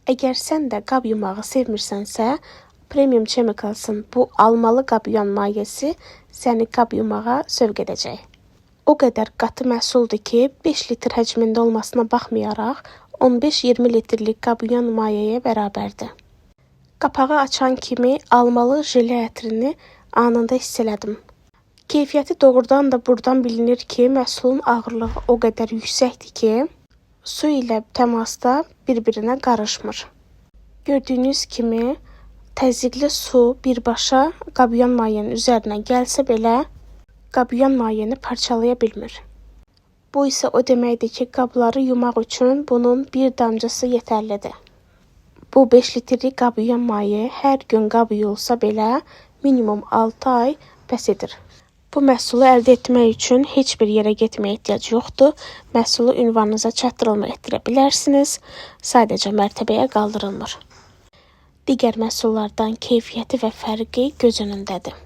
Əgər sən də qab yumağı sevmirsənsə, Premium Chemicals'ın bu almalı qab yuyan mayesi səni qab yumağa sövq edəcək. O qədər qatı məhsuldur ki, 5 litr həcmində olmasına baxmayaraq, 15-20 litrlik qab yuyan mayəyə bərabərdir. Qapağı açan kimi almalı jele ətrini anında hiss elədim. Keyfiyyəti doğrudan da buradan bilinir ki, məhsulun ağırlığı o qədər yüksəkdir ki, su ilə təmasda bir-birinə qarışmır. Gördüyünüz kimi, təzyiqli su birbaşa qab yuyan mayənin üzərinə gəlsə belə, qab yuyan mayəni parçalaya bilmir. Bu isə o deməkdir ki, qabları yumaq üçün bunun bir damcası yetərlidir. Bu 5 litrlik qab yuyan maye hər gün qab yuyulsa belə minimum 6 ay bəs edir. Bu məhsulu əldə etmək üçün heç bir yerə getməyə ehtiyac yoxdur. Məhsulu ünvanınıza çatdırılma etdirə bilərsiniz. Sadəcə mərtəbəyə qaldırılmır. Digər məhsullardan keyfiyyəti və fərqi göz önündədir.